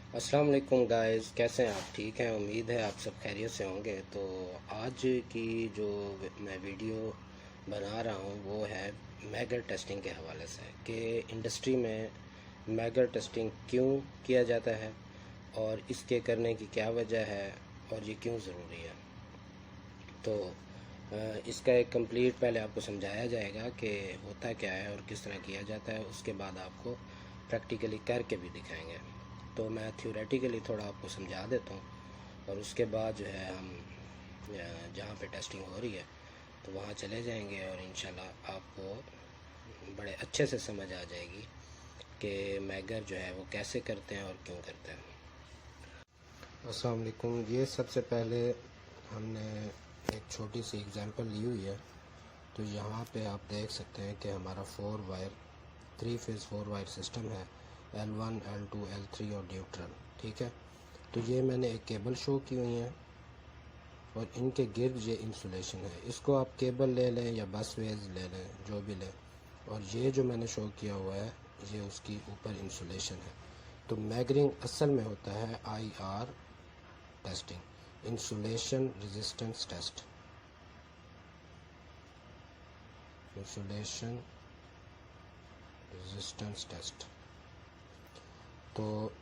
अस्सलाम वालेकुम गाइस, कैसे हैं आप? ठीक हैं, उम्मीद है आप सब खैरियत से होंगे। तो आज की जो मैं वीडियो बना रहा हूँ वो है मैगर टेस्टिंग के हवाले से कि इंडस्ट्री में मैगर टेस्टिंग क्यों किया जाता है और इसके करने की क्या वजह है और ये क्यों ज़रूरी है। तो इसका एक कंप्लीट पहले आपको समझाया जाएगा कि होता क्या है और किस तरह किया जाता है, उसके बाद आपको प्रैक्टिकली करके भी दिखाएंगे। तो मैं थ्योरेटिकली थोड़ा आपको समझा देता हूँ और उसके बाद जो है हम जहाँ पे टेस्टिंग हो रही है तो वहाँ चले जाएंगे और इंशाल्लाह आपको बड़े अच्छे से समझ आ जाएगी कि मैगर जो है वो कैसे करते हैं और क्यों करते हैं। अस्सलाम वालेकुम। ये सबसे पहले हमने एक छोटी सी एग्जांपल ली हुई है। तो यहाँ पे आप देख सकते हैं कि हमारा 4 वायर 3 फेज़ 4 वायर सिस्टम है, L1 L2 L3 और न्यूट्रल। ठीक है, तो ये मैंने एक केबल शो की हुई है और इनके गिर्द ये इंसुलेशन है। इसको आप केबल ले लें या बस वेज ले लें, जो भी लें। और ये जो मैंने शो किया हुआ है ये उसकी ऊपर इंसुलेशन है। तो मैगरिंग असल में होता है IR testing, insulation resistance test. Insulation resistance test. तो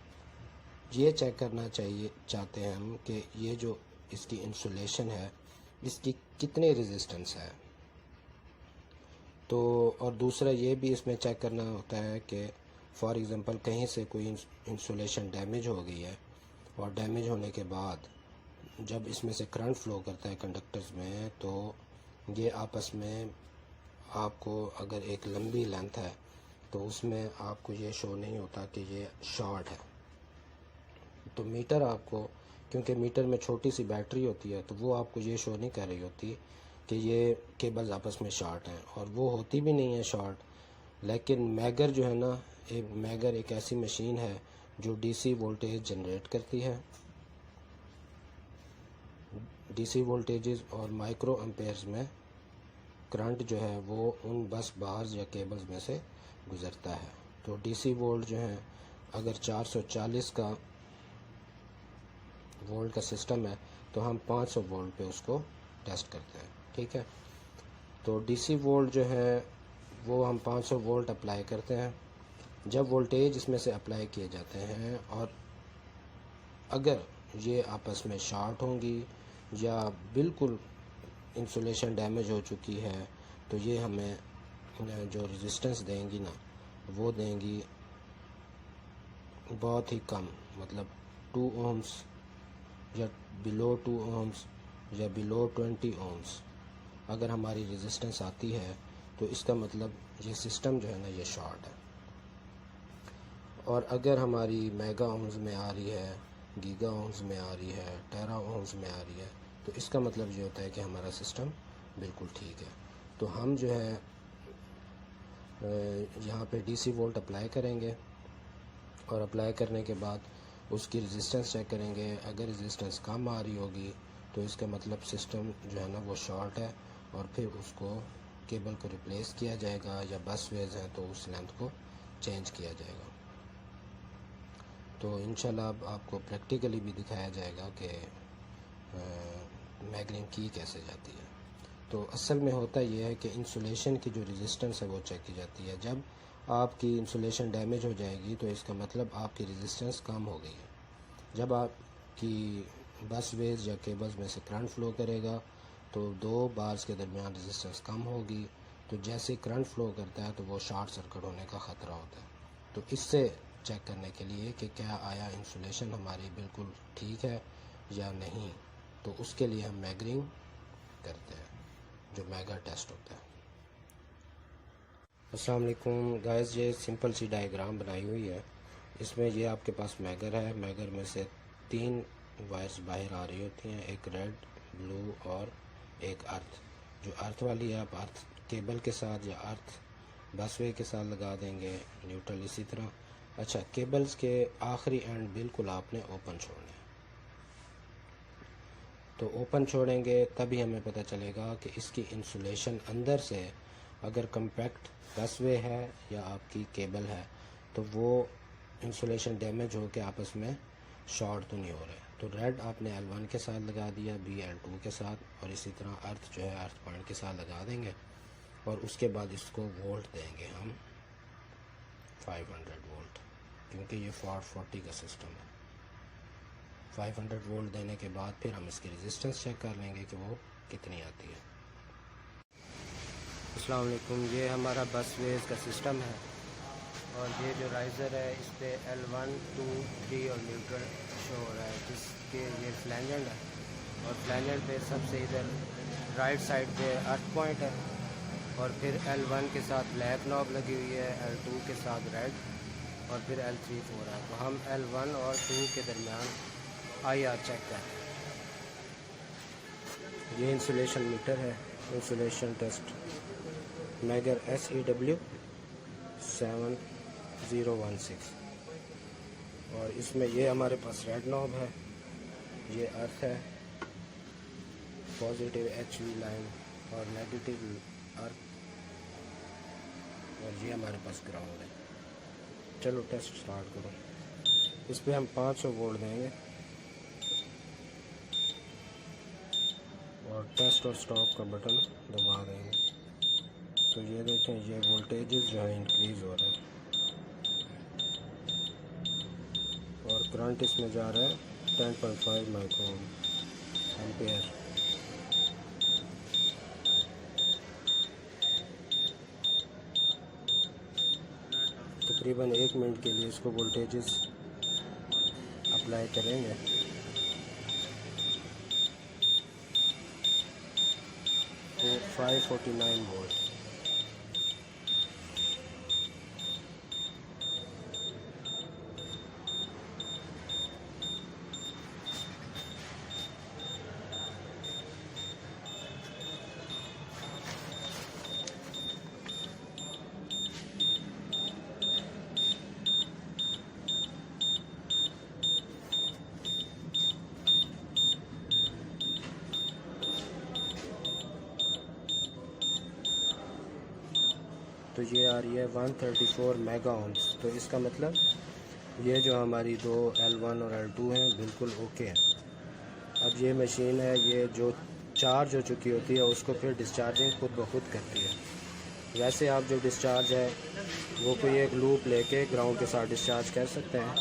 ये चेक करना चाहते हैं हम कि ये जो इसकी इंसुलेशन है इसकी कितनी रेजिस्टेंस है। तो और दूसरा ये भी इसमें चेक करना होता है कि फॉर एग्ज़ाम्पल कहीं से कोई इंसुलेशन डैमेज हो गई है और डैमेज होने के बाद जब इसमें से करंट फ्लो करता है कंडक्टर्स में तो ये आपस में आपको अगर एक लंबी लेंथ है तो उसमें आपको ये शो नहीं होता कि ये शॉर्ट है। तो मीटर आपको, क्योंकि मीटर में छोटी सी बैटरी होती है तो वो आपको ये शो नहीं कर रही होती कि ये केबल्स आपस में शॉर्ट हैं, और वो होती भी नहीं है शॉर्ट। लेकिन मैगर जो है ना, मैगर एक ऐसी मशीन है जो डीसी वोल्टेज जनरेट करती है। डीसी वोल्टेजेस और माइक्रो एम्पेयर्स में करंट जो है वो उन बस बार्स या केबल्स में से गुज़रता है। तो डीसी वोल्ट जो है, अगर 440 का वोल्ट का सिस्टम है तो हम 500 वोल्ट पे उसको टेस्ट करते हैं। ठीक है, तो डीसी वोल्ट जो है वो हम 500 वोल्ट अप्लाई करते हैं। जब वोल्टेज इसमें से अप्लाई किए जाते हैं और अगर ये आपस में शॉर्ट होंगी या बिल्कुल इंसुलेशन डैमेज हो चुकी है तो ये हमें जो रेजिस्टेंस देंगी ना वो देंगी बहुत ही कम, मतलब 2 ओम्स या बिलो 2 ओम्स या बिलो 20 ओम्स। अगर हमारी रेजिस्टेंस आती है तो इसका मतलब ये सिस्टम जो है ना ये शॉर्ट है। और अगर हमारी मेगा ओम्स में आ रही है, गीगा ओम्स में आ रही है, टेरा ओम्स में आ रही है तो इसका मतलब ये होता है कि हमारा सिस्टम बिल्कुल ठीक है। तो हम जो है यहाँ पे डीसी वोल्ट अप्लाई करेंगे और अप्लाई करने के बाद उसकी रेजिस्टेंस चेक करेंगे। अगर रेजिस्टेंस कम आ रही होगी तो इसका मतलब सिस्टम जो है ना वो शॉर्ट है, और फिर उसको केबल को रिप्लेस किया जाएगा, या बस वेज है तो उस लेंथ को चेंज किया जाएगा। तो इंशाल्लाह अब आपको प्रैक्टिकली भी दिखाया जाएगा कि मैगरिंग की कैसे जाती है। तो असल में होता यह है कि इंसुलेशन की जो रेजिस्टेंस है वो चेक की जाती है। जब आपकी इंसुलेशन डैमेज हो जाएगी तो इसका मतलब आपकी रेजिस्टेंस कम हो गई है। जब आपकी बस वेज या केबल्स में से करंट फ्लो करेगा तो 2 बार्स के दरमियान रेजिस्टेंस कम होगी। तो जैसे करंट फ्लो करता है तो वो शॉर्ट सर्किट होने का ख़तरा होता है। तो इससे चेक करने के लिए कि क्या आया इंसुलेशन हमारी बिल्कुल ठीक है या नहीं, तो उसके लिए हम मैगरिंग करते हैं, जो मैगर टेस्ट होता है। अस्सलाम वालेकुम गाइस, ये सिंपल सी डायग्राम बनाई हुई है। इसमें ये आपके पास मैगर है, मैगर में से 3 वायर्स बाहर आ रही होती हैं, एक रेड, ब्लू और एक अर्थ। जो अर्थ वाली है आप अर्थ केबल के साथ या अर्थ बसवे के साथ लगा देंगे, न्यूट्रल इसी तरह। अच्छा, केबल्स के आखिरी एंड बिल्कुल आपने ओपन छोड़ना है। तो ओपन छोड़ेंगे तभी हमें पता चलेगा कि इसकी इंसुलेशन अंदर से, अगर कम्पैक्ट बसवे है या आपकी केबल है तो वो इंसुलेशन डैमेज हो के आपस में शॉर्ट तो नहीं हो रहे। तो रेड आपने L1 के साथ लगा दिया, बी L2 के साथ, और इसी तरह अर्थ जो है अर्थ पॉइंट के साथ लगा देंगे और उसके बाद इसको वोल्ट देंगे हम 500 वोल्ट, क्योंकि ये 440 का सिस्टम है। 500 वोल्ट देने के बाद फिर हम इसकी रेजिस्टेंस चेक कर लेंगे कि वो कितनी आती है। अस्सलाम वालेकुम, ये हमारा बस वेज का सिस्टम है और ये जो राइज़र है इस पर L1, 2, 3 और न्यूट्रल शो हो रहा है, जिसके ये फ्लैंजेंट है और फ्लैंजेंट पे सबसे इधर राइट साइड पे अर्थ पॉइंट है और फिर L1 के साथ ब्लैक नॉब लगी हुई है, L2 के साथ रेड और फिर L3, 4 है। तो हम L1 और 2 के दरमियान IR चेक करते हैं। ये इंसुलेशन मीटर है, इंसुलेशन टेस्ट मैगर SEW 7016 और इसमें ये हमारे पास रेड नॉब है, ये अर्थ है, पॉजिटिव HV लाइन और नेगेटिव अर्थ, और ये हमारे पास ग्राउंड है। चलो टेस्ट स्टार्ट करो। इस पर हम 500 वोल्ट देंगे और टेस्ट और स्टॉप का बटन दबा देंगे। तो ये देखें, ये वोल्टेजेस जो है इंक्रीज़ हो रहे हैं और करंट इसमें जा रहा है 10.5 माइक्रो एम्पेयर। तकरीबन 1 मिनट के लिए इसको वोल्टेजेस अप्लाई करेंगे। तो 549 वोल्ट। तो ये आ रही है 134 मेगा ओम्स। तो इसका मतलब ये जो हमारी दो L1 और L2 हैं बिल्कुल ओके है। अब ये मशीन है, ये जो चार्ज हो चुकी होती है उसको फिर डिस्चार्जिंग खुद ब खुद करती है। वैसे आप जो डिस्चार्ज है वो कोई एक लूप लेके ग्राउंड के साथ डिस्चार्ज कर सकते हैं,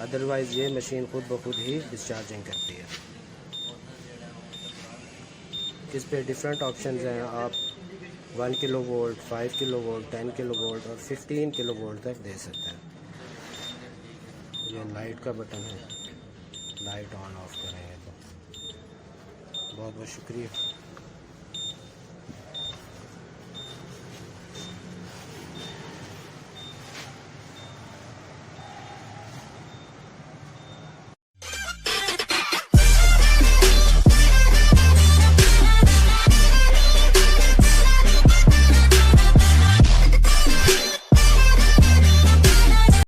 अदरवाइज़ ये मशीन खुद ब खुद ही डिस्चार्जिंग करती है। इस पे डिफरेंट ऑप्शंस हैं, आप 1 kilo volt, 5 kilo volt, 10 kilo volt और 15 किलो वोल्ट तक दे सकते हैं। ये लाइट का बटन है, लाइट ऑन ऑफ करेंगे तो। बहुत बहुत शुक्रिया।